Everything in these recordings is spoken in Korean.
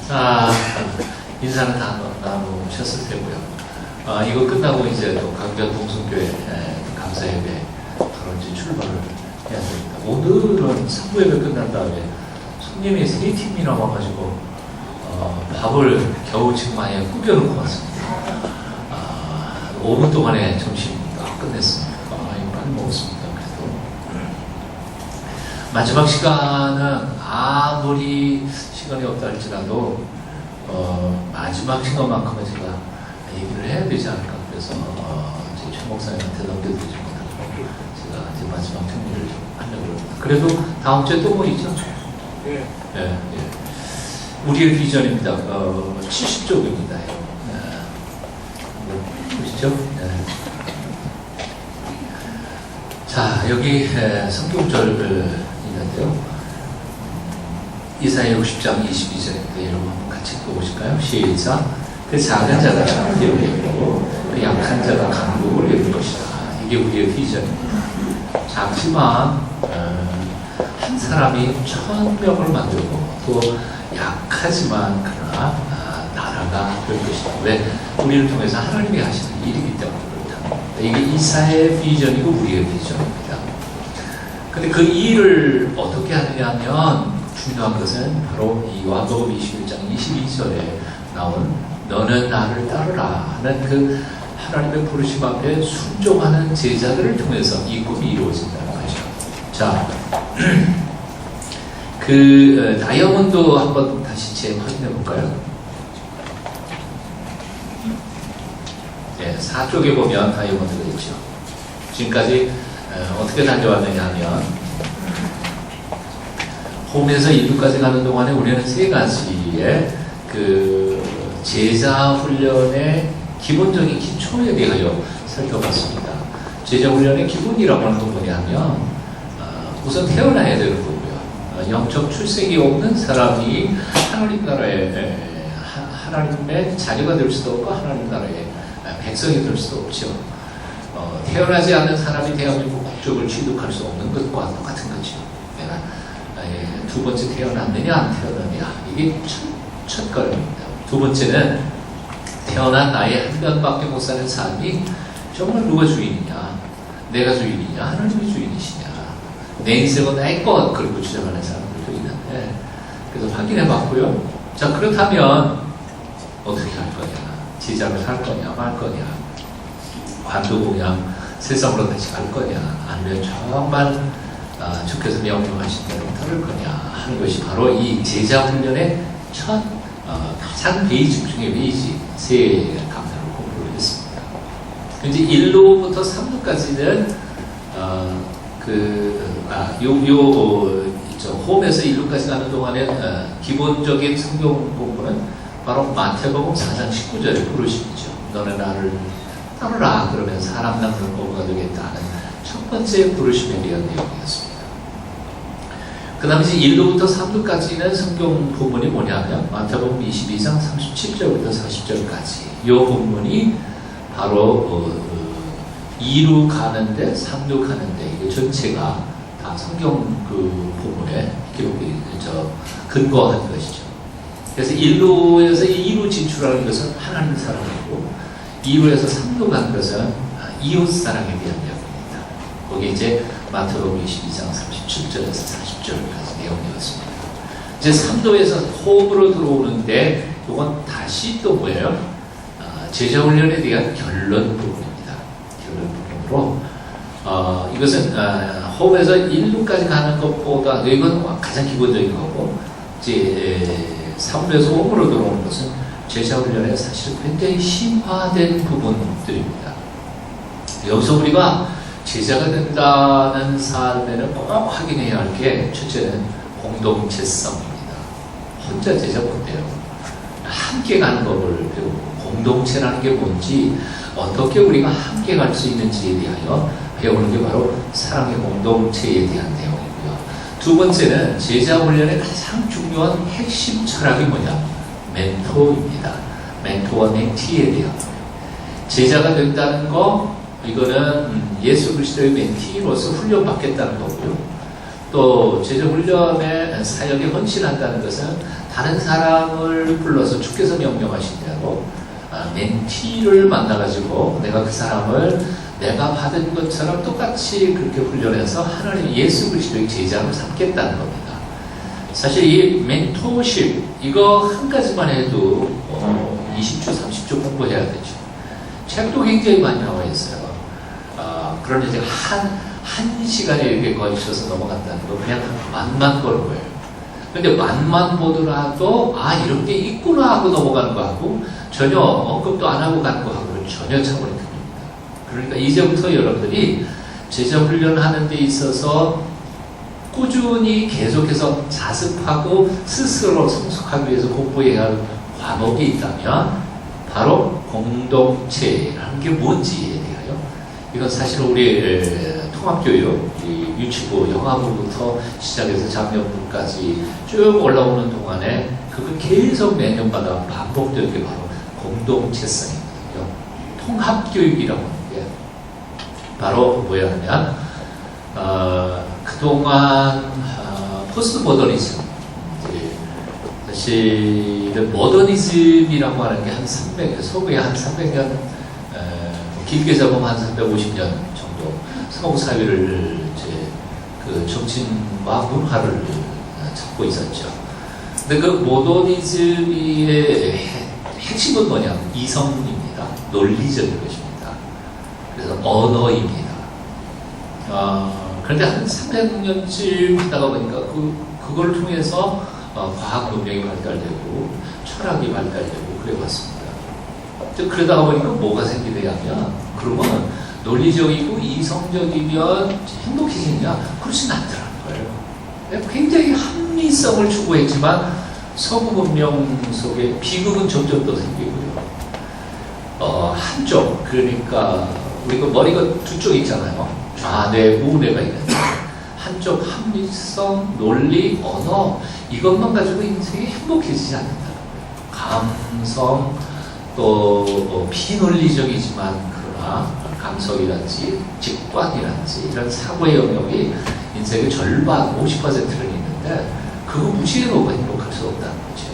자, 인사는 다 나누셨을 테고요. 이거 끝나고 이제 또 강변 동성교회 감사예배 바로 이제 출발을 해야 됩니다. 오늘은 3부 예배 끝난 다음에 손님이 3팀이나 와가지고 밥을 겨우 지금 아예 꾸겨놓고 왔습니다. 5분 동안에 점심 끝냈습니다. 많이 먹었습니다. 그래도 마지막 시간은 아무리 시간이 없다 할지라도 마지막 시간만큼은 제가 얘기를 해야 되지 않을까. 그래서 제 최 목사님한테 넘겨드리지 못하고 제가 이제 마지막 정리를 좀 하려고 합니다. 그래도 다음 주에 또 뭐 있죠? 예. 예. 우리의 비전입니다. 70쪽입니다. 보시죠? 네. 자, 여기 성경절 있는데요. 이사야 60장 22절입니다. 여러분 한번 같이 읽어보실까요? 시작. 그 작은 자가 창대를 이루고 그 약한 자가 강국을 이룰 것이다. 이게 우리의 비전입니다. 작지만 한 사람이 1000명을 만들고 또 약하지만 그러나 나라가 될 것이다. 왜? 우리를 통해서 하나님이 하시는 일이기 때문에 그렇다. 이게 이사야의 비전이고 우리의 비전입니다. 근데 그 일을 어떻게 하느냐 하면 중요한 것은 바로 이 요한복음 21장 22절에 나온 너는 나를 따르라 하는 그 하나님의 부르심 앞에 순종하는 제자들을 통해서 이 꿈이 이루어진다는 거죠. 자, 그 다이아몬드 한번 다시 확인해 볼까요? 네, 4쪽에 보면 다이아몬드가 있죠. 지금까지 어떻게 다녀왔느냐 하면 홈에서 인류까지 가는 동안에 우리는 3가지의 그 제자 훈련의 기본적인 기초에 대하여 살펴봤습니다. 제자 훈련의 기본이라고 하는 건 뭐냐면 우선 태어나야 되는 거고요. 영적 출생이 없는 사람이 하나님 나라의 하나님의 자녀가 될 수도 없고 하나님 나라의 백성이 될 수도 없죠. 태어나지 않는 사람이 대한민국 국적을 취득할 수 없는 것과 똑같은 거죠. 내가 두 번째 태어났느냐 안 태어났느냐 이게 첫 걸음입니다. 두 번째는 태어난 나의 한 명밖에 못 사는 삶이 정말 누가 주인이냐, 내가 주인이냐, 하나님이 주인이시냐, 내 인생은 나의 것 그리고 주장하는 사람들도 있는데 그래서 확인해 봤고요. 자, 그렇다면 어떻게 할 거냐, 제자를 할 거냐 말 거냐, 관도공양 세상으로 다시 갈 거냐, 아니면 정말 주께서 명령하신 대로 따를 거냐 하는 것이 바로 이 제자 훈련의 첫 가장 베이직 중에 베이직 세 강단을 공부를 했습니다. 이제 1로부터 3로까지는 홈에서 1로까지 가는 동안에 기본적인 성경 공부는 바로 마태복음 4장 19절의 부르심이죠. 너는 나를 따르라 그러면 사람 낚는 거가 되겠다는 첫 번째 부르심에 대한 내용이었습니다. 그 다음에 이제 1로부터 3로까지는 성경 본문이 뭐냐면 마태복음 22장 37절부터 40절까지 이 본문이 바로 2로 가는데 3로 가는데 이게 전체가 다 성경 그 본문에 기록이 근거한 것이죠. 그래서 1로에서 2로 진출하는 것은 하나님 사랑이고 2로에서 3로 간 것은 이웃 사랑에 대한 이야기입니다. 거기 이제 마태복음 22장 37절에서 40절까지 내용이었습니다. 이제 3도에서 홈으로 들어오는데 이건 다시 또 뭐예요? 제자 훈련에 대한 결론 부분입니다. 결론 부분으로 이것은 홈에서 1루까지 가는 것보다 이건 가장 기본적인 거고 이제 3도에서 홈으로 들어오는 것은 제자 훈련에 사실 굉장히 심화된 부분들입니다. 여기서 우리가 제자가 된다는 삶에는 꼭 확인해야 할 게 첫째는 공동체성입니다. 혼자 제자 못해요. 함께 가는 법을 배우고 공동체라는 게 뭔지 어떻게 우리가 함께 갈 수 있는지에 대하여 배우는 게 바로 사랑의 공동체에 대한 내용이고요. 두 번째는 제자 훈련의 가장 중요한 핵심 철학이 뭐냐? 멘토입니다. 멘토와 멘티에 대한 제자가 된다는 거 이거는 예수 그리스도의 멘티로서 훈련받겠다는 거고요. 또 제자훈련의 사역에 헌신한다는 것은 다른 사람을 불러서 주께서 명령하신 대로 멘티를 만나가지고 내가 그 사람을 내가 받은 것처럼 똑같이 그렇게 훈련해서 하나님 예수 그리스도의 제자로 삼겠다는 겁니다. 사실 이 멘토십 이거 한 가지만 해도 20주 30주 공부해야 되죠. 책도 굉장히 많이 나와 있어요. 그런데 제가 한 시간에 이렇게 거치셔서 넘어간다는 거 그냥 맛만 보는 거예요. 근데 맛만 보더라도 이런 게 있구나 하고 넘어가는 거하고 전혀 언급도 안 하고 가는 거하고는 전혀 차원이 큽니다. 그러니까 이제부터 여러분들이 제자 훈련하는 데 있어서 꾸준히 계속해서 자습하고 스스로 성숙하기 위해서 공부해야 할 과목이 있다면 바로 공동체라는 게 뭔지에 대하여 이건 사실 우리 통합교육, 유치부, 영화부부터 시작해서 작년부까지 쭉 올라오는 동안에 그걸 계속 매년마다 반복되는 게 바로 공동체성이거든요. 통합교육이라고 하는 게 바로 뭐야 하면 그동안 포스트 모더니즘 사실은 모더니즘이라고 하는 게 한 300년, 서구에 한 300년 길게 잡으면 한 350년 정도 서구 사회를 그 정신과 문화를 잡고 있었죠. 근데 그 모더니즘의 핵심은 뭐냐면 이성입니다. 논리적인 것입니다. 그래서 언어입니다. 그런데 한 300년쯤 하다가 보니까 그걸 통해서 과학 문명이 발달되고 철학이 발달되고 그래 왔습니다. 그러다가 보니까 뭐가 생기냐면 그러면 논리적이고 이성적이면 행복해지냐? 그렇진 않더라는 거예요. 굉장히 합리성을 추구했지만 서구 문명 속에 비극은 점점 더 생기고요. 한쪽 그러니까 우리가 머리가 두 쪽 있잖아요. 좌뇌, 우뇌가 있는데 한쪽 합리성, 논리, 언어 이것만 가지고 인생이 행복해지지 않는다는 거예요. 감성 또 비논리적이지만 그러나 감성이란지 직관이란지 이런 사고의 영역이 인생의 절반 50%는 있는데 그거 무시해놓고 행복할 수 없다는 거죠.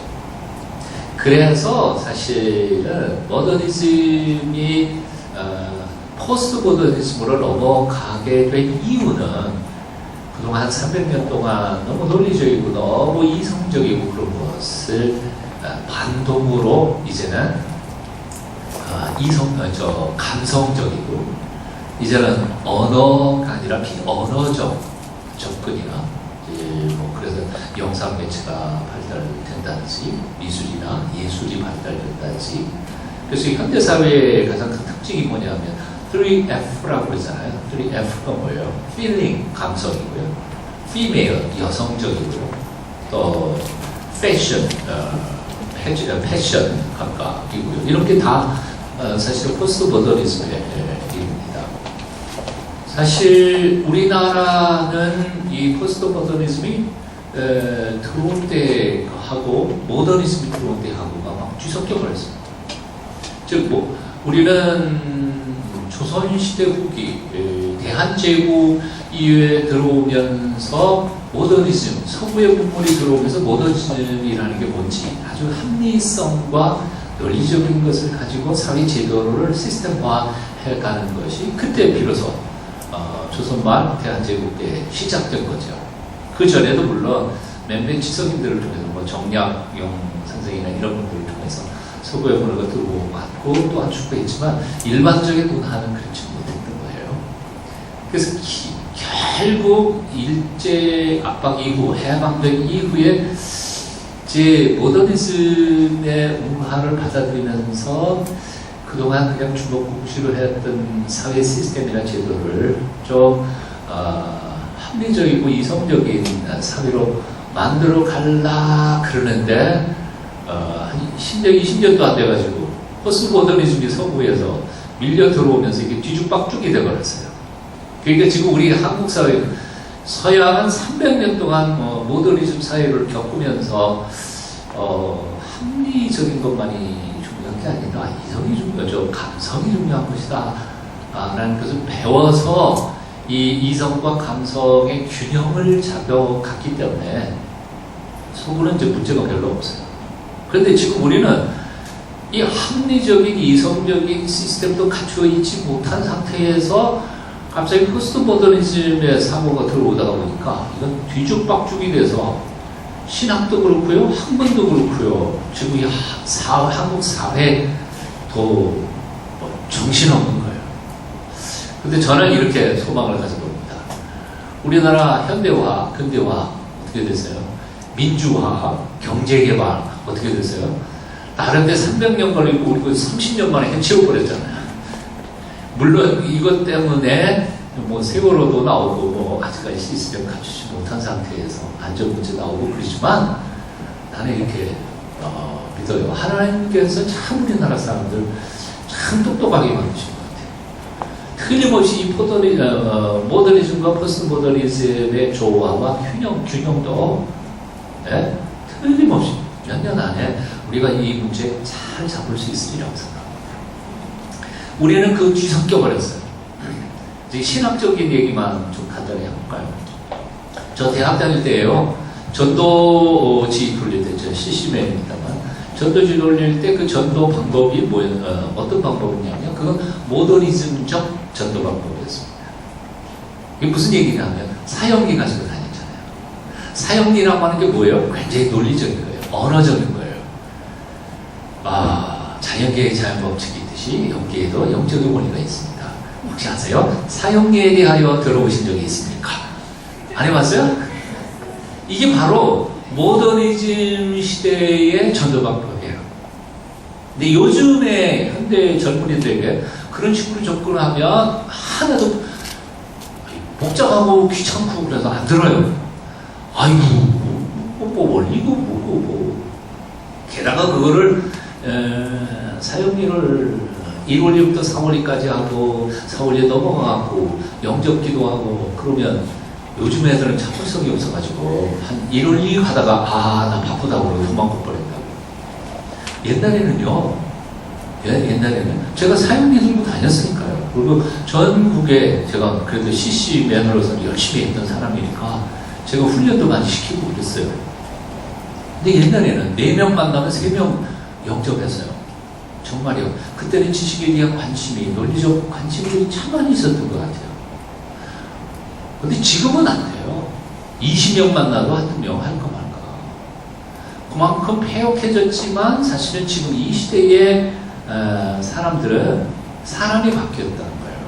그래서 사실은 모더니즘이 포스트 모더니즘으로 넘어가게 된 이유는 그동안 한 300년 동안 너무 논리적이고 너무 이성적이고 그런 것을 반동으로 이제는 감성적이고 이제는 언어가 아니라 비언어적 접근이나 그래서 영상 매체가 발달된다든지 미술이나 예술이 발달된다든지 그래서 현대 사회의 가장 큰 특징이 뭐냐면 3F라고 그러잖아요. 3F가 뭐예요? Feeling, 감성이고요. Female, 여성적이고요. 또 Fashion, 패션 감각이고요. 이렇게 다 사실 포스트 모더니즘의 일입니다. 사실 우리나라는 이 포스트 모더니즘이 들어올 때 하고 모더니즘이 들어올 때 하고가 막 뒤섞여 버렸습니다. 즉 우리는 조선시대 후기 대한제국 이후에 들어오면서 모더니즘, 서구의 문물이 들어오면서 모더니즘이라는 게 뭔지 아주 합리성과 논리적인 것을 가지고 사회 제도를 시스템화해가는 것이 그때 비로소 조선 말 대한제국 때 시작된 거죠. 그 전에도 물론 몇몇 지성인들을 통해서 정약용 선생이나 이런 분들을 통해서 서구의 문화가 들어왔고 또한 추구했지만 일반적인 문화는 그렇지 못했던 거예요. 그래서 결국 일제 압박 이후 해방된 이후에 이제 모더니즘의 문화를 받아들이면서 그동안 그냥 주먹국시로 했던 사회 시스템이나 제도를 좀 합리적이고 이성적인 사회로 만들어 갈라 그러는데 한 10년, 20년도 안 돼가지고 포스트 모더니즘이 서구에서 밀려 들어오면서 이게 뒤죽박죽이 돼버렸어요. 그러니까 지금 우리 한국 사회 서양은 300년 동안 모더니즘 사회를 겪으면서 합리적인 것만이 중요한 게 아니라 이성이 중요하죠. 감성이 중요한 것이다 라는 것을 배워서 이 이성과 감성의 균형을 잡아갔기 때문에 속으로는 이제 문제가 별로 없어요. 그런데 지금 우리는 이 합리적인 이성적인 시스템도 갖추어 있지 못한 상태에서 갑자기 포스트 모더니즘의 사고가 들어오다가 보니까 이건 뒤죽박죽이 돼서 신학도 그렇고요, 학문도 그렇고요, 지금 이 한국 사회도 정신없는 거예요. 근데 저는 이렇게 소망을 가져봅니다. 우리나라 현대화, 근대화 어떻게 됐어요? 민주화, 경제개발 어떻게 됐어요? 다른데 300년 걸리고 우리 30년 만에 해치워버렸잖아요. 물론 이것 때문에 뭐 세월호도 나오고 뭐 아직까지 시스템 갖추지 못한 상태에서 안전 문제 나오고 그러지만 나는 이렇게 믿어요. 하나님께서 참 우리나라 사람들 참 똑똑하게 만드신 것 같아요. 틀림없이 이 모더니즘과 포스트 모더니즘의 조화와 균형도 네? 틀림없이 몇 년 안에 우리가 이 문제 잘 잡을 수 있으리라고 생각합니다. 우리는 그 뒤섞여 버렸어요. 이제 신학적인 얘기만 좀 간단히 해볼까요? 저 대학 다닐 때예요. 전도지 돌릴 때, 저 CC맨입니다만, 전도지 돌릴 때 그 전도 방법이 어떤 방법이냐면, 그건 모더니즘적 전도 방법이었습니다. 이게 무슨 얘기냐면, 사형리 가지고 다녔잖아요. 사형리라고 하는 게 뭐예요? 굉장히 논리적인 거예요. 언어적인 거예요. 자연계의 자연법칙이 있듯이 영계에도 영적인 원리가 있습니다. 혹시 아세요? 사형리에 대하여 들어보신 적이 있습니까? 안 해봤어요? 이게 바로 모더니즘 시대의 전도 방법이에요. 근데 요즘의 현대 젊은이들에게 그런 식으로 접근하면 하나도 복잡하고 귀찮고 그래서 안 들어요. 아이고, 뭐 원리고 뭐고. 게다가 그거를 사형리를 1월부터 4월까지 하고 4월에 넘어가고 영접 기도하고 그러면 요즘 애들은 참을성이 없어가지고 한 1월 2일 하다가 나 바쁘다고 그러고 도망가 버린다고. 옛날에는요. 옛날에는 제가 사형리 들고 다녔으니까요. 그리고 전국에 제가 그래도 CC맨으로서 열심히 했던 사람이니까 제가 훈련도 많이 시키고 그랬어요. 근데 옛날에는 4명 만나면 3명 영접했어요. 정말요. 그때는 지식에 대한 관심이, 논리적 관심이 참 많이 있었던 것 같아요. 근데 지금은 안 돼요. 20명 만나도 한두 명 할까 말까. 그만큼 폐역해졌지만 사실은 지금 이 시대의 사람들은 사람이 바뀌었다는 거예요.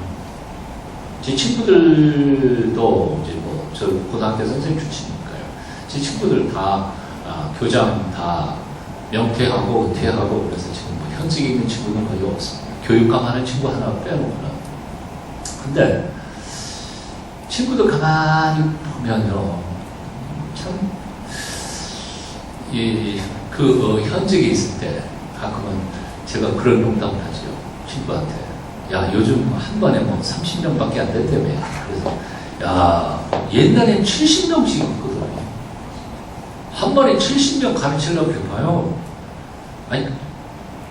제 친구들도 이제 저 고등학교 선생님 출신이니까요. 제 친구들 다 교장 다 명퇴하고 은퇴하고 그래서 지금 뭐 현직에 있는 친구는 거의 없습니다. 교육감 하는 친구 하나 빼놓고는. 근데 친구들 가만히 보면요, 참 현직에 있을 때 가끔은 제가 그런 농담을 하죠. 친구한테. 야, 요즘 한 번에 뭐 30명밖에 안 된다며. 그래서 야, 옛날엔 70명씩 있거든요. 한 번에 70명 가르치려고 해봐요. 아니,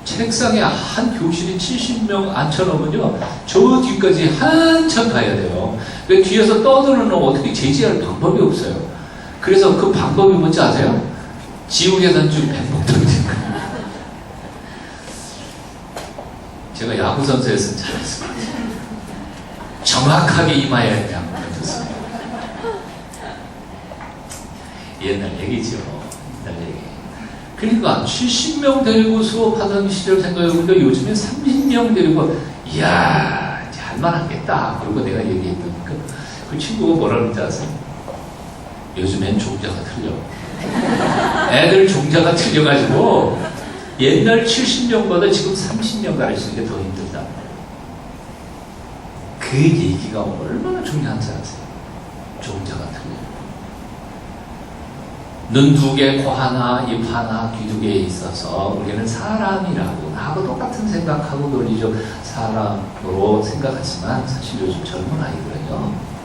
책상에 한 교실에 70명 앉혀놓으면요, 저 뒤까지 한참 가야 돼요. 그 뒤에서 떠드는 놈 어떻게 제지할 방법이 없어요. 그래서 그 방법이 뭔지 아세요? 지옥에선 좀 뱀목동이 제가 야구선수였으면 잘했을 것 같아요. 정확하게 이마에 그냥 던졌습니다. 옛날 얘기죠. 옛날 얘기. 그러니까 70명 데리고 수업하던 시절 생각해보니까 요즘에 30명 데리고 이야 이제 할만하겠다. 그리고 내가 얘기했던 그 친구가 뭐라 그러는지 아세요? 요즘엔 종자가 틀려. 애들 종자가 틀려가지고 옛날 70명보다 지금 30명 가르치는 게 더 힘들다. 그 얘기가 얼마나 중요한지 아세요? 종자가 틀려. 눈 2개, 코 하나, 입 하나, 귀 2개에 있어서 우리는 사람이라고 나하고 똑같은 생각하고 논리적 사람으로 생각하지만 사실 요즘 젊은 아이들은요,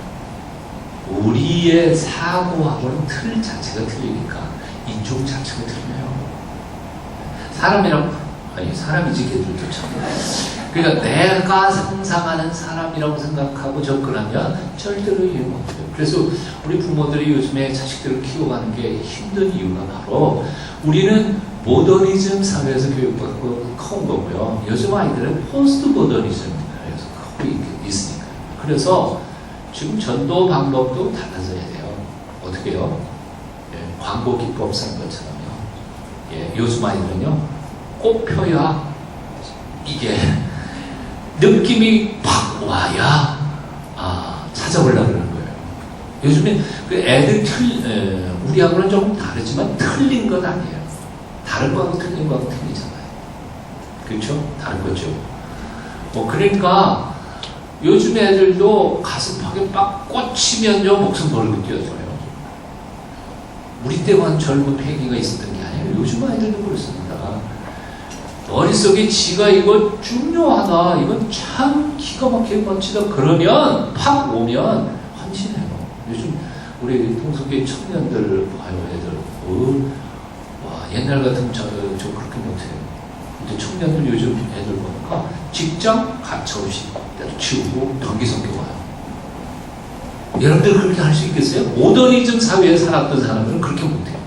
우리의 사고하고는 틀 자체가 틀리니까 인종 자체가 틀려요. 사람이라고, 아니 사람이지 걔들도 참 그러니까 내가 상상하는 사람이라고 생각하고 접근하면 절대로 이해 못해요. 그래서 우리 부모들이 요즘에 자식들을 키워가는 게 힘든 이유가 바로 우리는 모더니즘 사회에서 교육받고 커온 거고요. 요즘 아이들은 포스트 모더니즘에서 크고 있으니까. 그래서 지금 전도 방법도 달라져야 돼요. 어떻게 해요? 예, 광고 기법 쓰는 것처럼요. 예, 요즘 아이들은요, 꽃 펴야 이게 느낌이 팍 와야 찾아보려고 그러는 거예요. 요즘에 그 애들 우리하고는 좀 다르지만 틀린 건 아니에요. 다른 거하고 틀린 거하고 틀리잖아요. 그렇죠? 다른 거죠. 그러니까 요즘 애들도 가슴팍에 막 꽂히면요 목숨 걸고 뛰어들어요. 우리 때만 젊은 패기가 있었던 게 아니에요. 요즘 아이들도 그렇습니다. 머릿속에 지가 이거 중요하다, 이건 참 기가 막히게 멋지다 그러면 팍 오면 헌신해요. 요즘 우리 동성계 청년들 봐요. 애들 와 옛날 같으면 저 그렇게 못해요. 근데 청년들 요즘 애들 보니까 직장 가차없이 치우고 경기선교 와요. 여러분들 그렇게 할 수 있겠어요? 모더니즘 사회에 살았던 사람들은 그렇게 못해요.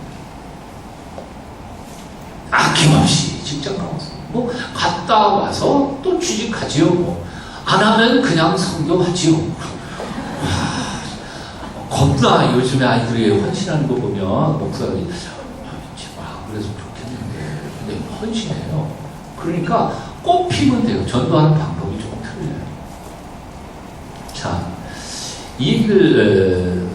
아낌없이 직장 가서 갔다 와서 또 취직하지요. 안 하면 그냥 선교하지요. 겁나 요즘에 아이들이 헌신하는 거 보면 목사들이 그래서 좋겠는데 근데 헌신해요. 그러니까 꼭 피면 돼요. 전도하는 방법이 조금 틀려요. 자, 이 얘기를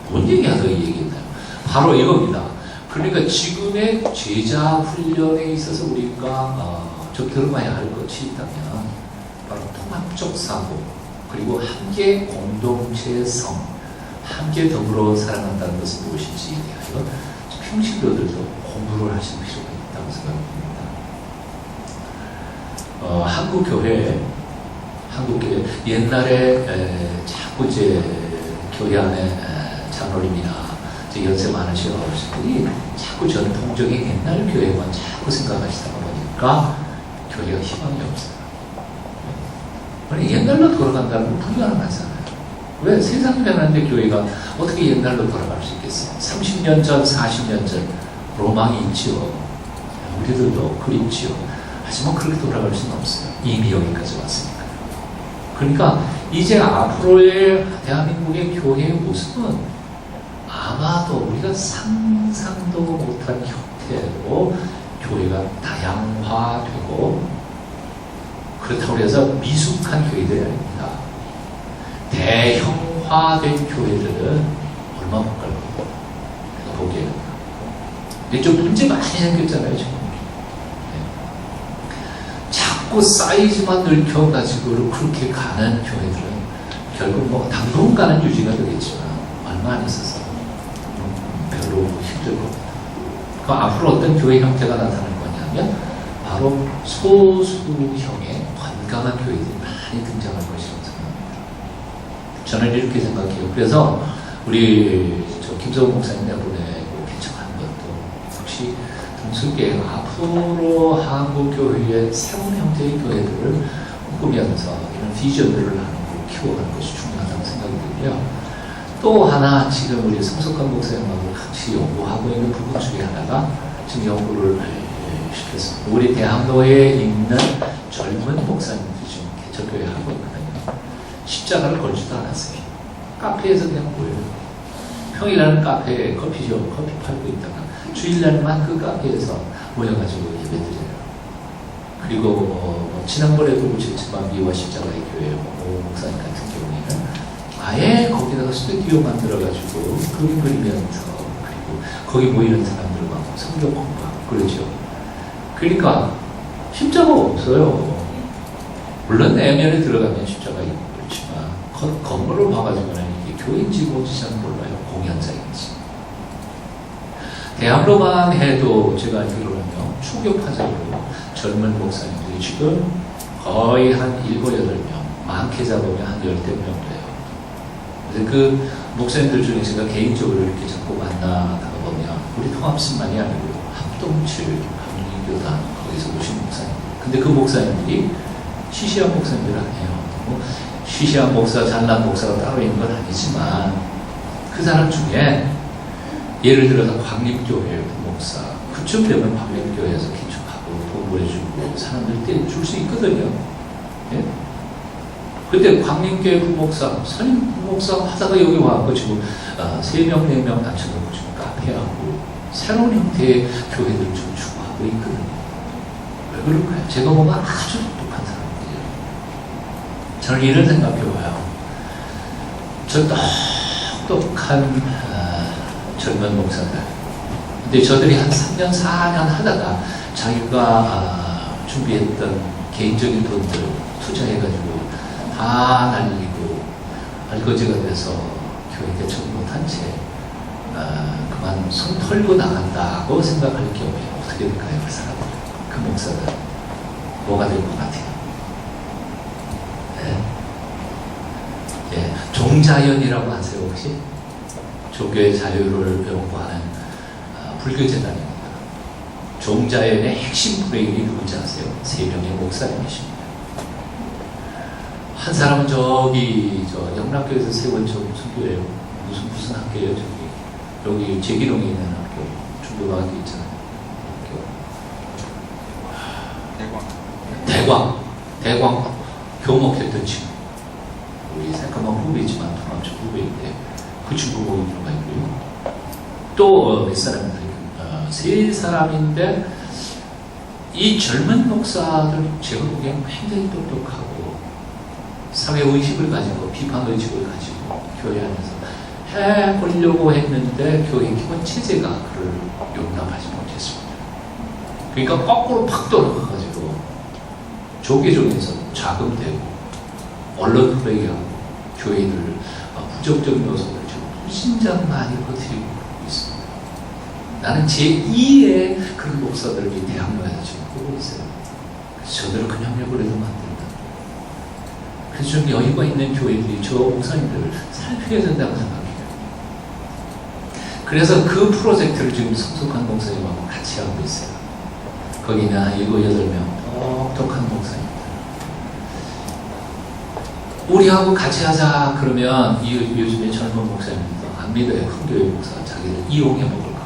뭔 얘기하다가 이 얘기했나요? 바로 이겁니다. 그러니까 지금의 제자 훈련에 있어서 우리가 좀 들어봐야 할 것이 있다면 바로 통합적 사고, 그리고 함께 공동체성, 함께 더불어 살아간다는 것은 무엇인지에 대하여 평신도들도 공부를 하실 필요가 있다고 생각합니다. 한국교회 옛날에 자꾸 이제 교회 안에 장로님이나 연세 많으신 어르신들이 자꾸 전통적인 옛날 교회만 자꾸 생각하시다가 보니까 교회가 희망이 없어요. 아니 옛날로 돌아간다는 건 불가능하잖아요. 왜? 세상이 변하는데 교회가 어떻게 옛날로 돌아갈 수 있겠어요? 30년 전, 40년 전 로망이 있지요. 우리들도 그립지요. 하지만 그렇게 돌아갈 수는 없어요. 이미 여기까지 왔으니까요. 그러니까 이제 앞으로의 대한민국의 교회의 모습은 아마도 우리가 상상도 못한 형태로 교회가 다양화되고, 그렇다고 해서 미숙한 교회들이 아닙니다. 대형화된 교회들은 얼마 못 갈 거예요. 제가 보기에는. 근데 좀 문제 많이 생겼잖아요, 지금. 자꾸 사이즈만 넓혀가지고 그렇게 가는 교회들은 결국 당분간은 유지가 되겠지만 얼마 안 있어서 별로 힘들고, 그 앞으로 어떤 교회 형태가 나타날 거냐면 바로 소수형의 건강한 교회들이 많이 등장할 것이라고 생각합니다. 저는 이렇게 생각해요. 그래서 우리 김성훈 목사님 내보내 개척한 것도 역시 동성계 앞으로 한국 교회의 새로운 형태의 교회들을 꾸면서 이런 비전들을 하고 키워가는 것이 중요하다고 생각이 들고요. 또 하나 지금 우리 성석환 목사님하고 같이 연구하고 있는 부분 중에 하나가 지금 연구를 시켰습니다. 우리 대학로에 있는 젊은 목사님들이 지금 개척교회 하고 있거든요. 십자가를 걸지도 않았어요. 카페에서 그냥 모여요. 평일날은 카페에 커피 팔고 있다가 주일날만 그 카페에서 모여가지고 예배드려요. 그리고 지난번에도 보셨지만 미화 십자가의 교회 목사님 같은 경우에는 아예 거기다가 스튜디오 만들어가지고 그림 그리면서, 그리고 거기 모이는 사람들과 성경 공부하고 그러죠. 그러니까 십자가 없어요. 물론 내면에 들어가면 십자가 있고 그렇지만 건물을 봐가지고는 이게 교인지 뭔지 잘 몰라요. 공연장인지. 대학로만 해도 제가 알기로는요, 추격파적으로 젊은 목사님들이 지금 거의 한 7, 8명, 많게 잡으면 한 10대 명 돼요. 그래서 그 목사님들 중에 제가 개인적으로 이렇게 자꾸 만나다가 보면 우리 통합신만이 아니고 합동칠, 합리교단 거기서 오신 목사님들. 근데 그 목사님들이 시시한 목사님들 아니에요. 뭐 시시한 목사, 잘난 목사가 따로 있는 건 아니지만 그 사람 중에 예를 들어서 광림교회 목사, 그쯤 되면 광림교회에서 기축하고 돈 보내주고 사람들 떼줄 수 있거든요. 예? 그때 광림교회 부목사, 선임 부목사 하다가 여기 와서 지금 3명, 4명 앉혀놓고 지금 카페하고 새로운 형태의 교회들을 좀 추구하고 있거든요. 왜 그럴까요? 제가 보면 아주 똑똑한 사람들이에요. 저는 이런 생각해봐요. 저 똑똑한 젊은 목사들. 근데 저들이 한 3년, 4년 하다가 자기가 준비했던 개인적인 돈들 투자해가지고 다 날리고 알거지가 돼서 교회 개척 못한 채 그만 손 털고 나간다고 생각할 경우에 어떻게 될까요? 그 사람들, 그 목사들 뭐가 될 것 같아요? 네. 예, 종자연이라고 아세요 혹시? 종교의 자유를 연구하는 불교재단입니다. 종자연의 핵심 브레인이 누군지 아세요? 3명의 목사님이십니다. 한 사람은 저기 영락교에서 세운 종교예요. 무슨 학교예요? 여기 제기동에 있는 학교, 중고등학교 있잖아요. 대광 교목했던 친구. 우리 새까만 후배지만 통합적 후배인데 그 친구 거기 들어가 있고요. 또 몇 사람인데 3사람인데 이 젊은 목사들 제가 보기엔 굉장히 똑똑하고 사회의식을 가지고 비판의식을 가지고 교회 안에서 해보려고 했는데 교회 기본 체제가 그를 용납하지 못했습니다. 그러니까 거꾸로 팍 돌아가가지고 조계종에서 자금되고 언론 플레이하고 교회를 부정적인 요소들 지금 불신장 많이 버티고 있습니다. 나는 제2의 그런 목사들을 이 대학로에서 지금 보고 있어요. 그래서 저들을 그냥 내버려도 만든다. 그래서 좀 여유가 있는 교회들이 저 목사님들을 살펴야 된다고 생각해요. 그래서 그 프로젝트를 지금 성숙한 목사님하고 같이 하고 있어요. 거기는 한 7, 8명 똑똑한 목사님들. 우리하고 같이 하자 그러면 요즘에 젊은 목사님들도 안 믿어요. 큰 교회 목사가 자기를 이용해 먹을까.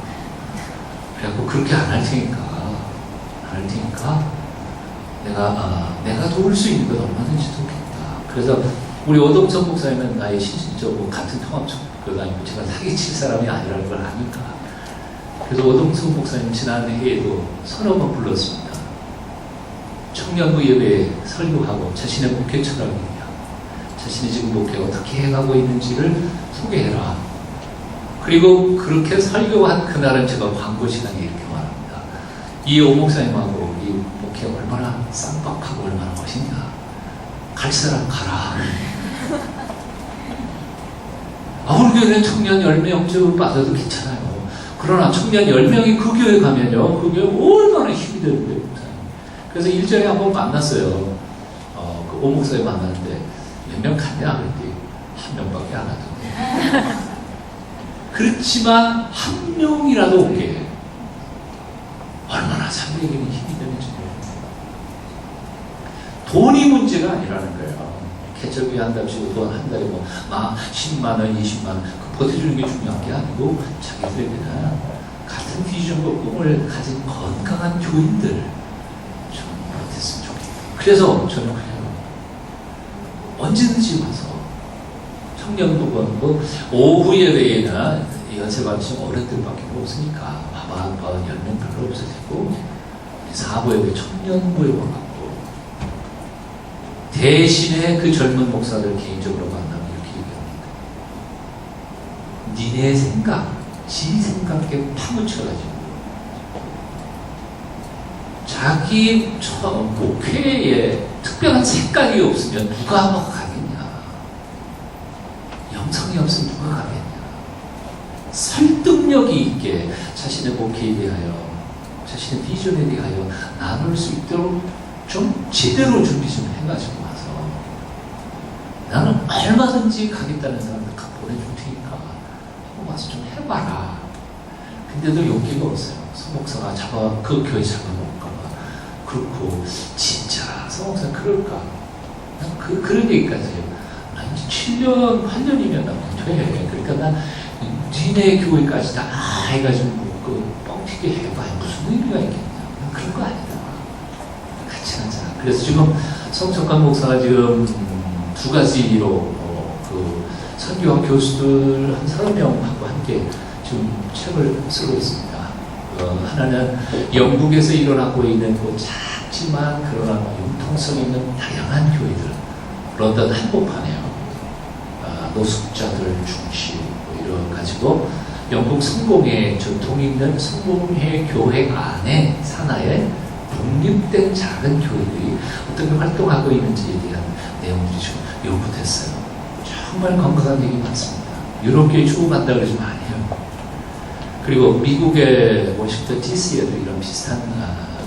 그래갖고 그렇게 안 할 테니까 내가 도울 수 있는 건 얼마든지 돕겠다. 그래서 우리 오동석 목사님은 나의 신신적으로 같은 통합적 교단이고 제가 사기칠 사람이 아니라는 걸 아니까. 그래서 오동석 목사님 지난 해에도 서너 번 불렀습니다. 청년부 예배에 설교하고 자신의 목회 철학이냐, 자신이 지금 목회 어떻게 해가고 있는지를 소개해라. 그리고 그렇게 설교한 그날은 제가 광고 시간에 이렇게 말합니다. 이 오 목사님하고 이 목회 얼마나 쌍박하고 얼마나 멋있냐. 갈 사람 가라. 우리 교회는 청년 10명쯤 빠져도 괜찮아요. 그러나 청년 10명이 그 교회 가면요, 그 교회 얼마나 힘이 되는데, 목사님. 그래서 일전에 한번 만났어요. 그 오 목사님 만났는데, 몇 명 갔냐? 그랬더니, 1명밖에 안 하던데. 그렇지만, 1명이라도 오게. 얼마나 자기에게는 힘이 되는지 모릅니다. 돈이 문제가 아니라는 거예요. 개척비 한답시고 돈 한 달에 10만 원, 20만 원 버텨주는 게 중요한 게 아니고 자기들에게는 같은 비전과 꿈을 가진 건강한 교인들 좀 버텼으면 좋겠다. 그래서 저는 그냥 언제든지 와서 청년부분 오후 예배에는 연세받으신 어른들밖에 없으니까 봐봐 10명 별로 없을 테고 사부 예배 청년부에 와갖고 대신에 그 젊은 목사들 개인적으로 만나면 이렇게 얘기합니다. 니네 생각, 지 생각에 파묻혀가지고 자기 목회에 특별한 색깔이 없으면 누가 가겠냐. 영성이 없으면 누가 가겠냐. 설득력이 있게 자신의 목회에 대하여 자신의 비전에 대하여 나눌 수 있도록 좀 제대로 준비 좀 해가지고 와서 나는 얼마든지 가겠다는 사람들 보내줄 테니까 한번 와서 좀 해봐라. 근데도 용기가 없어요. 소목사가 그 교회 잡아먹을까봐. 그렇고 진짜라서 성목사 그럴까? 그런 얘기까지 해요. 나 이제 7년, 8년이면 나 돼. 그러니까 나 니네 교회까지 다 해가지고 뻥튀기 해봐야 무슨 의미가 있겠냐. 그런 거 아니다. 같이 하자. 그래서 지금 성석환 목사가 지금 두 가지로 선교학 교수들 한 30명하고 함께 지금 책을 쓰고 있습니다. 하나는 영국에서 일어나고 있는 작지만 그러나 융통성 있는 다양한 교회들, 런던 한복판에요. 노숙자들 중심 이런 가지고 영국 성공회 전통이 있는 성공회 교회 안에 산하에 독립된 작은 교회들이 어떻게 활동하고 있는지에 대한 내용들이 좀 연구됐어요. 정말 건강한 얘기 많습니다. 유럽교회 주고간다 그러지 많이 해요. 그리고 미국의 워싱턴 DC에도 이런 비슷한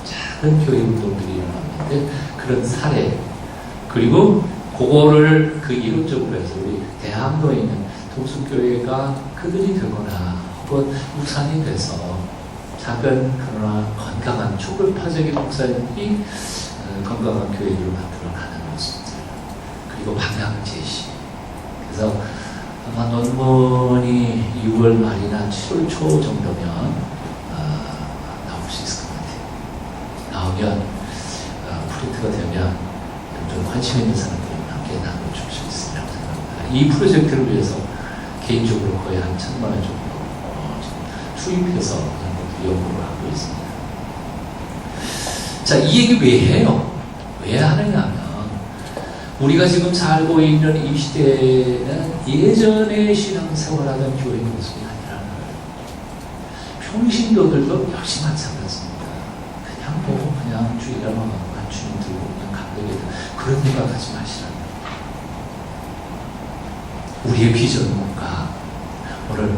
작은 교회 운동들이 일어났는데 그런 사례, 그리고 그거를 이론적으로 해서 우리 대학로에 있는 동수교회가 그들이 되거나 혹은 우산이 돼서 작은 그러나 건강한 초급파적인 목사님이 건강한 교회를 만들어가는 모습들, 그리고 방향 제시. 그래서 아마 논문이 6월 말이나 7월 초 정도면 나올 수 있을 것 같아요. 나오면 프린트가 되면 좀 관심 있는 사람들이 함께 나눠줄 수 있으리라고 생각합니다. 이 프로젝트를 위해서 개인적으로 거의 한 1,000만 원 정도 투입해서 연구를 하고 있습니다. 자, 이 얘기 왜 해요? 왜 하느냐 하면 우리가 지금 살고 있는 이 시대는 예전에 신앙생활하던 교회의 모습이 아니라는 거예요. 평신도들도 역시 마찬가지입니다. 그냥 주일날 와가지고 한 주님 들고 그냥 가게 그런 생각하지 마시라는 거예요. 우리의 비전은 뭔가? 오늘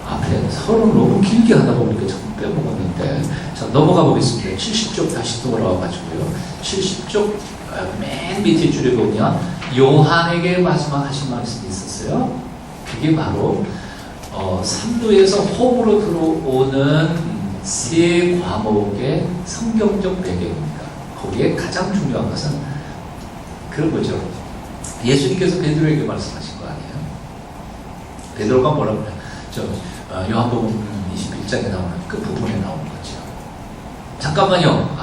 앞에 서로 너무 길게 하다 보니까 좀 빼먹었는데, 자, 넘어가 보겠습니다. 70쪽 다시 돌아와가지고요. 70쪽 맨 밑에 줄에 보면 요한에게 마지막 하신 말씀이 있었어요. 그게 바로 삼루에서 홈으로 들어오는 세 과목의 성경적 배경입니다. 거기에 가장 중요한 것은 그런 거죠. 예수님께서 베드로에게 말씀하신 거 아니에요? 베드로가 뭐라고 그래요? 요한복음 21장에 나오는 그 부분에 나오는 거죠. 잠깐만요.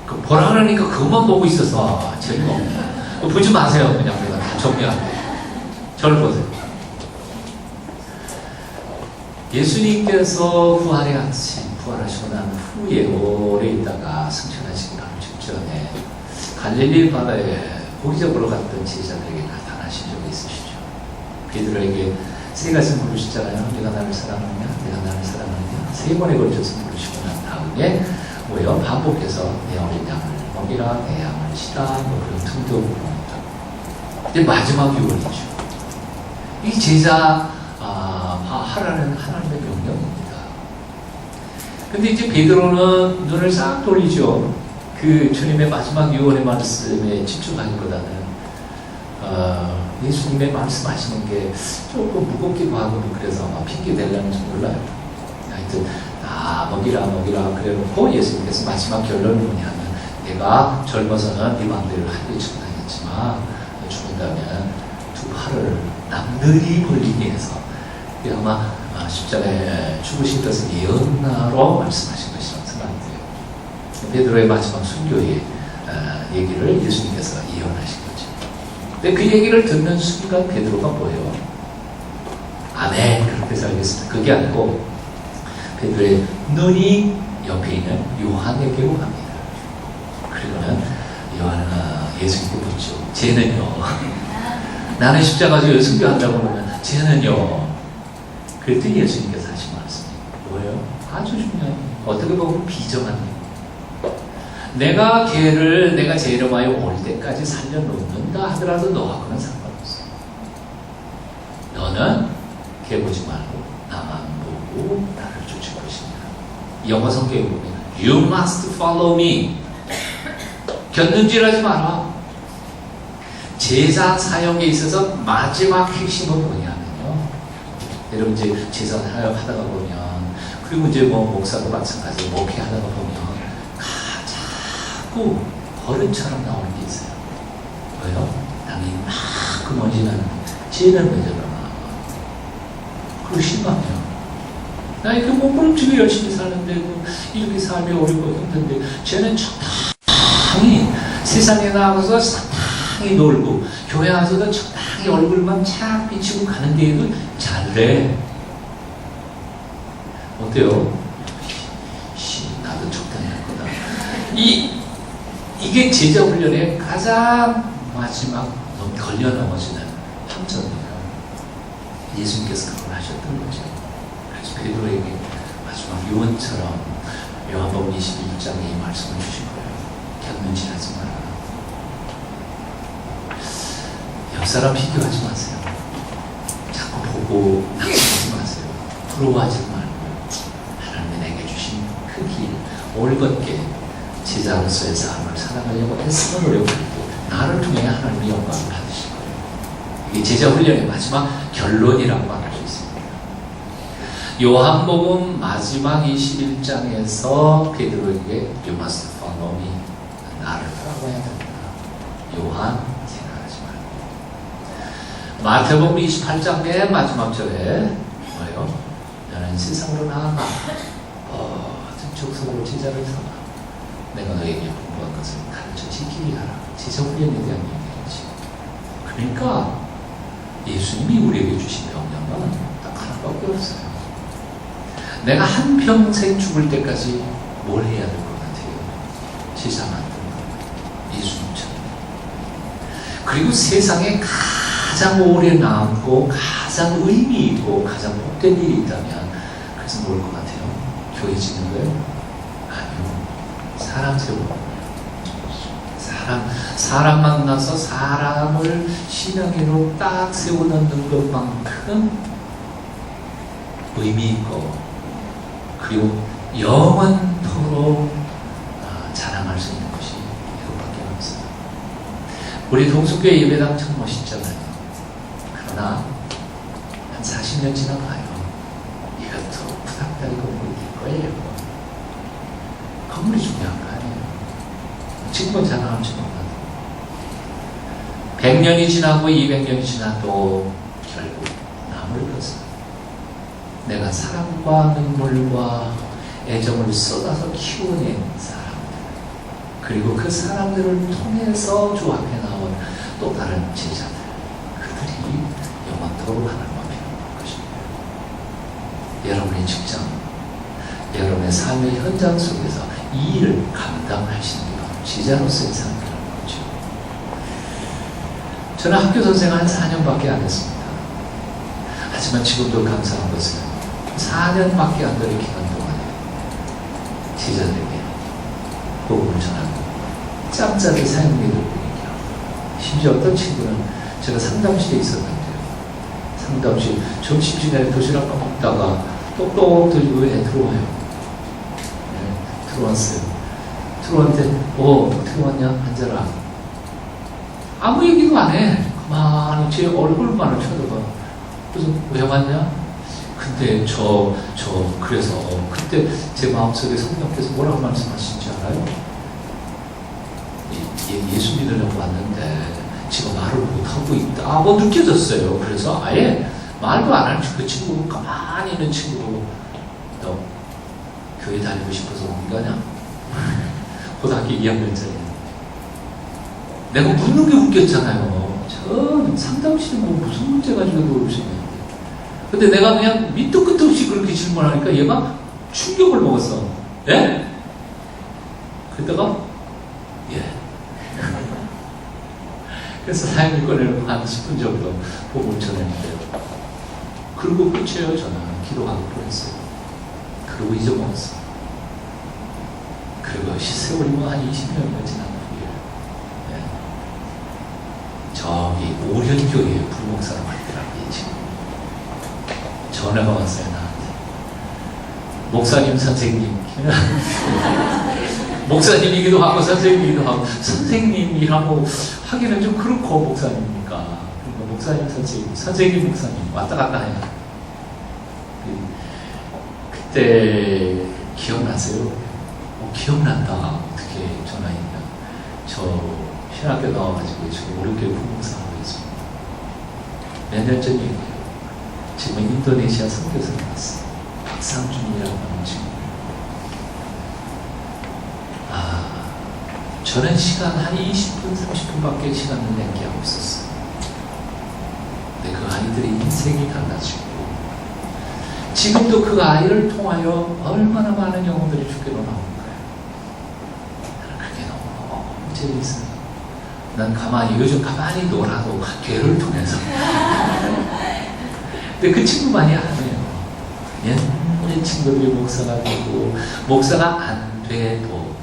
그 보라 그러니까 그것만 보고 있어서 재미가 없네. 보지 마세요. 그냥 내가 다 정리할게요. 저를 보세요. 예수님께서 부활하시고 난 후에 오래 있다가 승천하시기 바로 직전에 갈릴리 바다에 고기 잡으러 갔던 제자들에게 나타나신 적이 있으시죠. 베드로에게 세 가지 물으시잖아요. 네가 나를 사랑하느냐? 내가 나를 사랑하느냐? 세 번에 걸쳐서 물으시고 난 다음에 반복해서 내 어린 양을 먹이라, 내 양을 치라, 그런 등등입니다. 근데 마지막 유언이죠. 이 제자 하라는 하나님의 명령입니다. 근데 이제 베드로는 눈을 싹 돌리죠. 그 주님의 마지막 유언의 말씀에 집중하기보다는 예수님의 말씀하시는 게 조금 무겁기도 하고 그래서 아마 핑계 대려는지 몰라요. 하여튼 먹이라 그래놓고 예수님께서 마지막 결론은 뭐냐면 내가 젊어서는 네 마음대로 하기 충분하겠지만 죽는다면 두 팔을 남들이 벌리게 해서 아마 십자가에 죽으신 것을 예언하러 말씀하신 것이라고 생각돼요. 베드로의 마지막 순교의 얘기를 예수님께서 예언하신 거죠. 근데 그 얘기를 듣는 순간 베드로가 뭐예요? 아멘 그렇게 살겠습니다. 그게 아니고 베드로의 눈이 옆에 있는 요한에게로 갑니다. 그리고는 요한은 예수님께 묻죠. 쟤는요? 나는 십자가 지고 순교한다고 그러면 쟤는요? 그랬더니 예수님께서 하신 말씀이 뭐예요? 아주 중요해요. 어떻게 보면 비정한 얘기. 내가 걔를 내가 제 이름하여 올 때까지 살려놓는다 하더라도 너하고는 상관없어. 너는 걔 보지 말고 나만 보고 나를 쫓을 것이냐. 영어 성경에 보면 You must follow me. 곁눈질하지 마라. 제자 사역에 있어서 마지막 핵심은 뭐냐면요. 여러분 이제 제자 사역하다가 보면 그리고 이제 목사도 마찬가지로 목회하다가 보면 자꾸 버릇처럼 나오는 게 있어요. 왜요? 당이 이만큼 원진하는 찌는 거잖아. 그거 심하네요. 나 이렇게 몸부림치고 열심히 사는데 이렇게 삶이 어렵고 힘든데 쟤는 적당히 세상에 나가서 적당히 놀고 교회 와서도 적당히 얼굴만 착 비치고 가는데도 잘돼. 어때요? 나도 적당히 할 거다. 이게 제자 훈련의 가장 마지막 걸려 넘어지는 함정이에요. 예수님께서 그걸 하셨던 거죠. 그래서 베드로에게 마지막 요원처럼 요한복음 21장에 이 말씀을 주신 거예요. 견눈질하지 마라. 옆 사람 비교하지 마세요. 자꾸 보고 낙심하지 마세요. 부러워하지 말고 하나님이 내게 주신 그 길, 올곧게 제자로서의 삶을 살아가려고 애쓰는 노력하고 나를 통해 하나님의 영광을 받으실 거예요. 이게 제자 훈련의 마지막 결론이라고 말할 수 있습니다. 요한복음 마지막 21장에서 베드로에게 You must follow me. 나를 따라가야 된다. 요한 생각하지 말고. 마태복음 28장 맨 마지막 절에 뭐예요? 너는 세상으로 나아가 모든 족속으로 제자를 삼아 내가 너에게 공부한 것을 가르쳐 지키게 하라. 제자 훈련에 대한 얘기겠지. 그러니까 예수님이 우리에게 주신 명령은 딱 하나밖에 없어요. 내가 한평생 죽을 때까지 뭘 해야 될 것 같아요? 제자 만드는 거. 예수님처럼. 그리고 세상에 가장 오래 남고 가장 의미 있고 가장 복된 일이 있다면 그래서 뭘 것 같아요? 교회 짓는 거예요? 아니요. 사람 세우고 사람 만나서 사람을 신앙으로 딱 세워놓는 것만큼 의미 있고 그리고 영원토록 자랑할 수 있는 것이 이것밖에 없어요. 우리 동숙교회 예배당 참 멋있잖아요. 그러나 한 40년 지나봐요. 이것도 부닥다리 건물일 거예요. 건물이 중요한 거 아니에요. 지금은 자랑할지 몰라도 100년이 지나고 200년이 지나도 결국 남을 것은 내가 사랑과 눈물과 애정을 쏟아서 키워낸 사람들 그리고 그 사람들을 통해서 주 앞에 나온 또 다른 제자들 그들이 영원토록 하나님과 배워볼 것입니다. 여러분의 직장 여러분의 삶의 현장 속에서 이 일을 감당하시는 게 바로 제자로서의 삶이라는 거죠. 저는 학교 선생을 한 4년밖에 안 했습니다. 하지만 지금도 감사한 것은 4년밖에 안 되는 기간 동안에 제자들에게 복음을 전하고 짬짜리 사용리를 보내기로 심지어 어떤 친구는 제가 상담실에 있었는데요. 상담실 점심시간에 도시락 먹다가 똑똑 들고 들어와요. 들어왔어요. 들어왔는데 어떻게 왔냐? 앉아라. 아무 얘기도 안 해. 가만히 제 얼굴만을 쳐다봐. 그래서 왜 왔냐? 근데 그래서 그때 제 마음속에 성령께서 뭐라고 말씀하신지 알아요? 예수 믿으려고 왔는데 지금 말을 못하고 있다고 느껴졌어요. 그래서 아예 말도 안 할 그 친구, 가만히 있는 친구, 너 교회 다니고 싶어서 온 거냐? 고등학교 2학년짜리. 내가 묻는 게 웃겼잖아요. 저 상담실에 뭐 무슨 문제 가지고 오시냐. 근데 내가 그냥 밑도 끝도 없이 그렇게 질문하니까 얘가 충격을 먹었어. 예? 그랬다가 예. 그래서 사연을 꺼내놓고 한 10분 정도 복음을 전했는데요. 그리고 끝이에요. 저는 기도하기로 했어요. 그리고 잊어먹었어요. 그리고 세월이 한 20년이 지난 후에 저기 오련교회에 부목사로 갔더라고요. 지금 전화가 왔어요. 나한테. 목사님 선생님 목사님이기도 하고 선생님이기도 하고 선생님이라고 하기는 좀 그렇고 목사님이니까 그러니까 목사님 선생님 목사님 왔다 갔다 해요. 그때 기억나세요? 기억난다. 어떻게 전화했냐. 저 신학교 나와가지고 지금 오륙교회 부목사하고 있습니다. 몇 년 전 얘기예요. 지금 인도네시아 선교사에 갔어요. 박상준이라고 하는 친구. 저는 시간 한 20분, 30분밖에 시간을 낸게 없었어요. 근데 그 아이들의 인생이 달라지고 지금도 그 아이를 통하여 얼마나 많은 영혼들이 주께로 나오는 거예요. 그게 너무 재미있어요. 난 요즘 가만히 놀아도 교회를 통해서. 근데 그 친구만이 안 해요. 옛날 친구들이 목사가 되고, 목사가 안 돼도,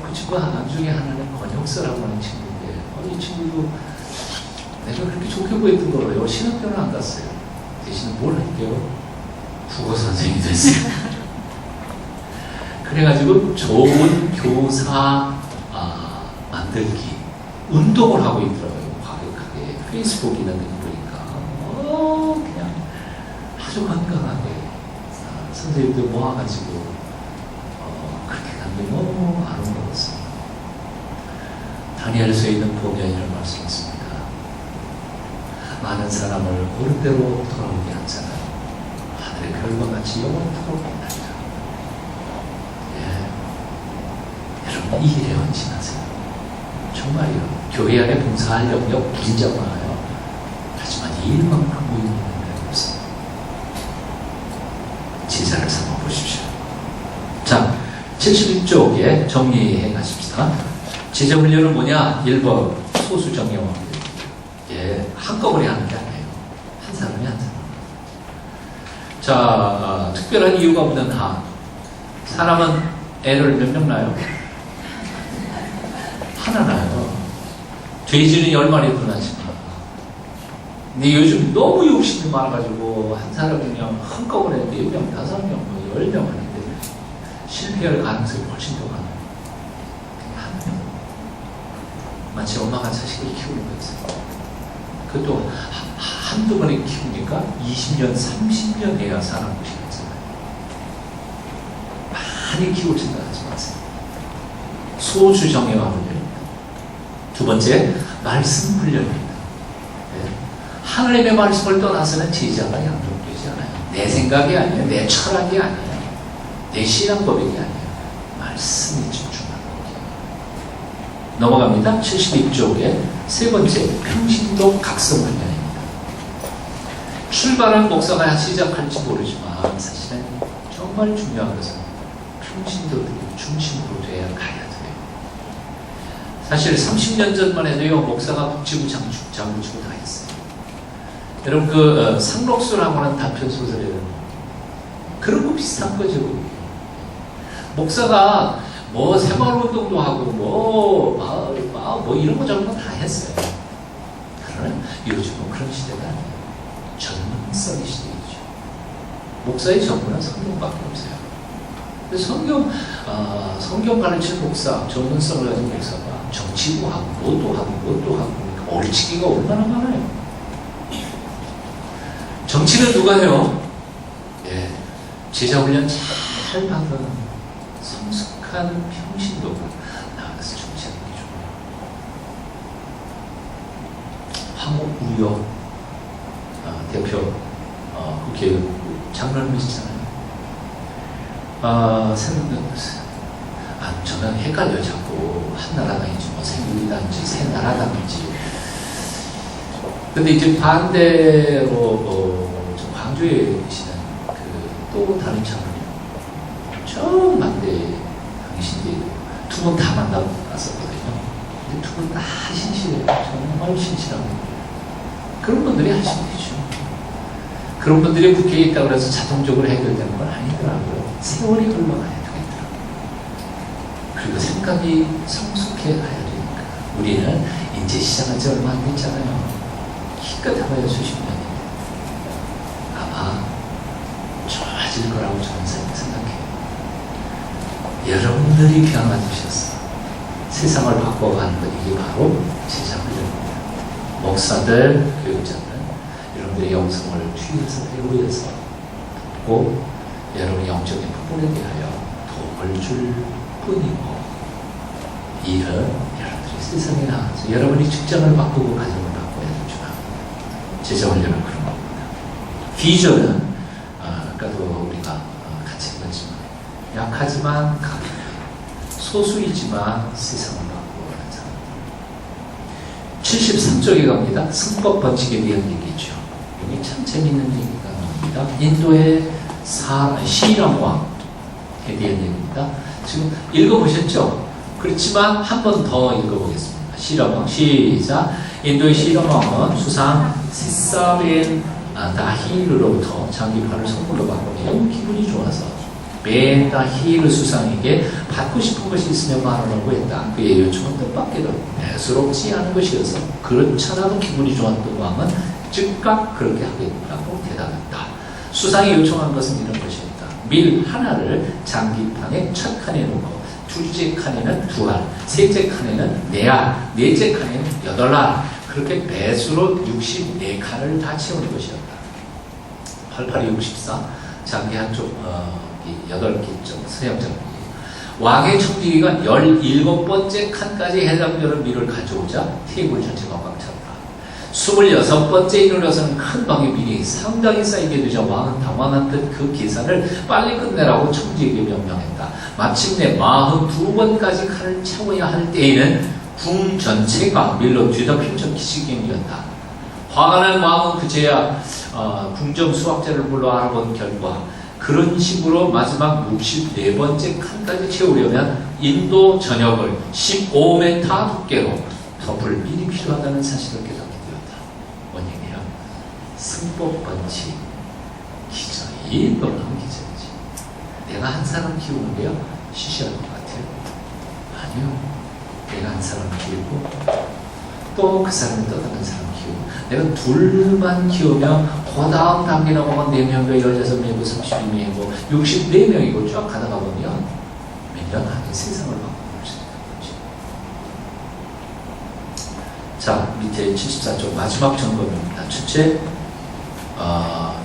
그 친구 중에 하나는 권혁서라고 하는 친구인데, 이 친구도 내가 그렇게 좋게 보였던 거예요. 신학교는 안 갔어요. 대신에 뭘 할게요? 국어 선생님이 됐어요. 그래가지고 좋은 교사 만들기 운동을 하고 있더라고요. 과격하게 페이스북이나 보니까 그냥 아주 건강하게 선생님들 모아가지고 그렇게 간 게 너무 아름다웠어요. 다니엘서에 있는 보면이라는 말씀이 있습니다. 많은 사람을 옳은 대로 돌아오게 하잖아요. 하늘의 별과 같이 영원토록 빛나리라. 여러분 이 일에 헌신하세요. 정말요. 교회 안에 봉사할 영역 부진장 많아요. 하지만 이 일만큼 의미 있는 데 없어요. 제자를 삼아 보십시오. 자, 71쪽에 정리해 가십시다. 제자 훈련은 뭐냐? 1번 소수 정예원. 한꺼번에 하는 게 아니에요. 한 사람이 한 사람. 자, 특별한 이유가 없는 한. 사람은 애를 몇 명 낳아요? 하나 낳아요. 돼지는 10마리도 낳지만. 근데 요즘 너무 욕심이 많아가지고 한 사람이 그냥 한꺼번에 4명, 5명, 10명 하는데 실패할 가능성이 훨씬 더 많아요. 한 명. 마치 엄마가 자식을 키우는 거였어요. 그것도 한두 번에 키우니까 20년, 30년 해야 사람 것이겠잖아요. 많이 키울 생각하지 마세요. 소수 정예와 훈련입니다. 두 번째, 말씀 훈련입니다. 하나님의 말씀을 떠나서는 제자가 양육되지 않아요. 내 생각이 아니에요. 내 철학이 아니에요. 내 신앙 고백이 아니에요. 말씀에 집중하는 거예요. 넘어갑니다. 72쪽에 세 번째, 평신도 각성 훈련입니다. 출발한 목사가 시작할지 모르지만 사실은 정말 중요한 것은 평신도들이 중심으로 돼야 가야 돼요. 사실 30년 전만 해도요, 목사가 북치고 장구치고 다 했어요. 여러분 그 상록수라고 하는 단편 소설에는 그런 거 비슷한 거죠. 목사가 뭐 새마을운동도 하고 뭐 이런 거 저런 거 다 했어요. 그러나 요즘은 그런 시대가 아니에요. 전문성의 시대이죠. 목사의 전문은 성경밖에 없어요. 성경 가르치는 목사, 전문성을 가진 목사가 정치도 하고 뭣도 하고 옳치기가 얼마나 많아요. 정치는 누가 해요? 제자훈련 잘 받는 성숙한 평신도가 나가서 정치하는 게 좋아요. 황옥우여 대표 국회 장로님이시잖아요. 저는 헷갈려요. 자꾸 한나라당인지 새누리당인지 새나라당인지. 근데 이제 반대로 광주에 계시는 또 다른 장로님 좀 반대 당신이 두 분 다 만나봤었거든요. 근데 두 분 다 신실해요. 정말 신실하고 그런 분들이 하시면 되죠. 그런 분들이 국회에 있다고 해서 자동적으로 해결되는 건 아니더라고요. 세월이 흘러가야 되겠더라고요. 그리고 생각이 성숙해 가야 되니까. 우리는 이제 시작한 지 얼마 안 됐잖아요. 기껏 해봐야 수십 년인데 아마 좋아질 거라고 저는 생각해요. 여러분들이 변화되셨어. 세상을 바꿔가는 것, 이게 바로 제자훈련입니다. 목사들, 교육자들, 여러분들의 영성을 뒤에서 배우에서 돕고 여러분의 영적인 부분에 대하여 도움을 줄 뿐이고 일은 여러분들이 세상에 나가서 여러분이 직장을 바꾸고 가정을 바꿔야 되죠. 제자훈련은 그런 겁니다. 비전은 아까도 우리가 같이 읽었지만 약하지만 강해, 소수이지만 세상을 바꾸는 사람. 73쪽에 갑니다. 승법 법칙에 대한 얘기죠. 여기 참 재밌는 얘기가 나옵니다. 인도의 시람 왕에 대한 얘기입니다. 지금 읽어보셨죠? 그렇지만 한 번 더 읽어보겠습니다. 시람 왕 시작. 인도의 시람 왕은 수상 시사벤 다히르로부터 장기판을 선물로 받고 너무 기분이 좋아서 벤 다히르 수상에게 받고 싶은 것이 있으면 말하라고 했다. 그의 요청은 뜻밖에도 대수롭지 않은 것이어서 그렇잖아도 기분이 좋았던 왕은 즉각 그렇게 하겠다고 대답했다. 수상이 요청한 것은 이런 것이었다. 밀 하나를 장기판의 첫 칸에 놓고 둘째 칸에는 2알, 셋째 칸에는 4알, 넷째 칸에는 8알, 그렇게 배수로 64칸을 다 채우는 것이었다. 88이 64, 장기 한쪽 8개 서양장. 왕의 청지기가 17번째 칸까지 해당되는 밀을 가져오자 테이블 전체가 꽉 찼다. 26번째 이르러서는 큰 방의 밀이 상당히 쌓이게 되자 왕은 당황한 듯 그 계산을 빨리 끝내라고 청지기에게 명령했다. 마침내 42번까지 칸을 채워야 할 때에는 궁 전체가 밀로 뒤덮인 기시경이었다. 화가 난 왕은 그제야 궁정 수학자를 불러 알아본 결과 그런 식으로 마지막 64번째 칸까지 채우려면 인도 전역을 15m 두께로 덮을 밀이 필요하다는 사실을 깨닫게 되었다. 뭔 얘기야? 승법 법칙 기적이 놀라운 기적이지. 내가 한 사람 키우는 게요 시시할 것 같아요? 아니요. 내가 한 사람 키우고 또 그 사람이 또 다른 사람 키우고 내가 둘만 키우면 그 다음 단계 넘어간 4명이고 16명이고 32명이고 64명이고 쭉 가다가 보면 몇 년 안에 세상을 바꿔볼 수 있는 거지. 자, 밑에 74쪽 마지막 점검입니다. 첫째,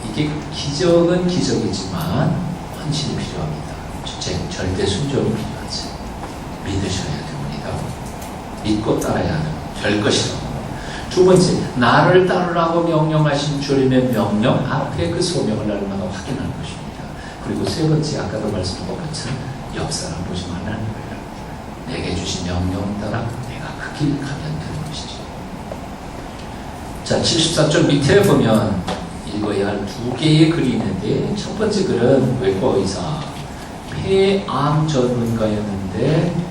이게 기적은 기적이지만 헌신이 필요합니다. 첫째, 절대 순종이 필요하지. 믿으셔야 됩니다. 믿고 따라야 될 것이라고. 두 번째, 나를 따르라고 명령하신 주님의 명령 앞에 그 소명을 날마다 확인하는 것입니다. 그리고 세 번째, 아까도 말씀한 것 같은 옆 사람 보지 말라는 거예요. 내게 주신 명령 따라 내가 그 길 가면 되는 것이죠. 자, 74쪽 밑에 보면 읽어야 할 2개의 글이 있는데 첫 번째 글은 외과 의사, 폐암 전문가였는데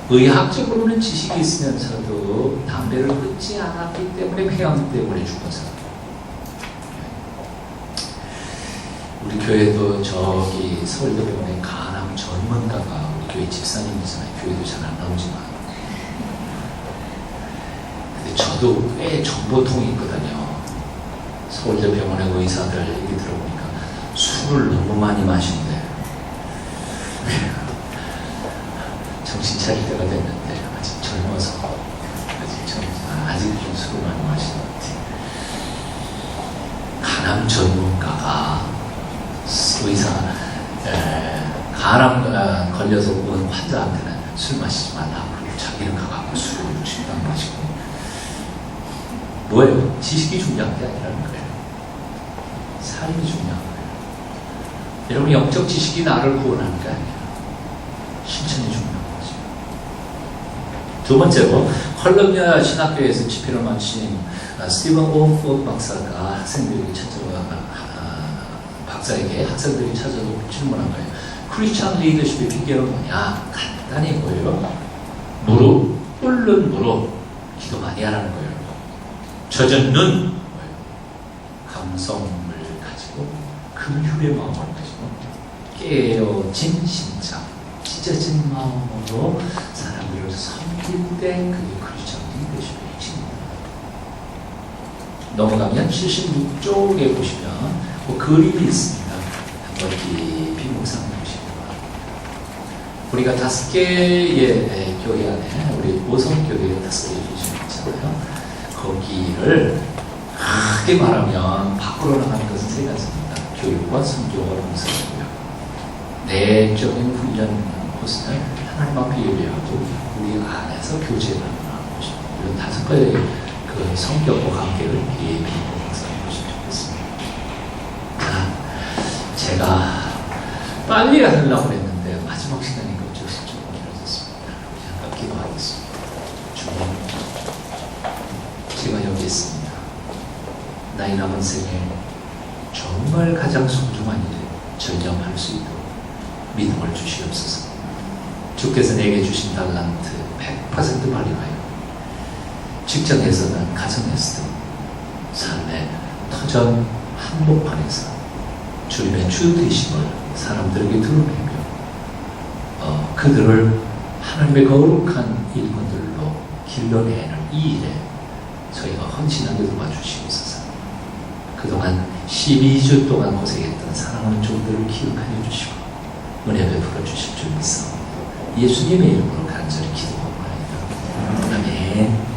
의학적으로는 지식이 있으면서도 담배를 끊지 않았기 때문에 폐암 때문에 죽은 사람. 우리 교회도 저기 서울대병원에 간암 전문가가 우리 교회 집사님이잖아요. 교회도 잘 안 나오지만. 근데 저도 꽤 정보통이 있거든요. 서울대병원의 의사들 얘기 들어보니까 술을 너무 많이 마신대. 정신 차릴 때가 됐는데 아직 젊어서 아직 좀 술을 많이 마시는 것 같아요. 간암 전문가가 의사 간암 걸려서 온 환자한테는 술 마시지 말라. 그리고 자기는 가갖고 술을 식당 마시고 뭐예요? 지식이 중요한 게 아니라는 거예요. 삶이 중요한 거예요. 여러분 영적 지식이 나를 구원하는 게 아니에요. 실천이 중요한 거죠. 두 번째로 컬럼비아 신학교에서 집회를 마친 스티븐 오프 박사가 박사에게 학생들이 찾아서 질문한 거예요. 크리스찬 리더십의 비결은 뭐냐? 간단히 보여요. 무릎, 꿇는 무릎, 기도 많이 하라는 거예요. 젖은 눈, 감성을 가지고 긍휼의 마음을 가지고 깨어진 심장, 찢어진 마음으로 사람들을 섬길 때 그게 크리스찬 리더십의 핵심입니다. 넘어가면 76쪽에 보시면 그 그림이 있습니다. 한번 깊이 묵상해 보시기 바랍니다. 우리가 5개의 교회 안에 우리 오성교회 5개 주신 있잖아요. 거기를 크게 말하면 밖으로 나가는 것은 3가지입니다. 교육과 선교와 봉사고요. 내적인 훈련 코스는 하나님 앞에 예배하고 우리 안에서 교제를 하는 것입니다. 이런 5가지의 그 성격과 관계를 예비 항상 보시면 좋겠습니다. 자, 제가 빨리 하려고 했는데 마지막 시간이니까 어쩔 수 없이 좀 길어졌습니다. 잠깐 기도하겠습니다. 주님, 제가 여기 있습니다. 나의 남은 생에 정말 가장 소중한 일에 전념할 수 있도록 믿음을 주시옵소서. 주께서 내게 주신 달란트 100% 발휘하여 직장에서든 가정에서든 삶의 터전 한복판에서 주님의 주 되심을 사람들에게 드러내며 그들을 하나님의 거룩한 일꾼들로 길러내는 이 일에 저희가 헌신하게 도와주시옵소서. 그동안 12주 동안 고생했던 사랑하는 종들을 기억하여 주시고 은혜 베풀어 주실 줄 믿사옵니다. 예수님의 이름으로 간절히 기도하옵나이다. 아멘.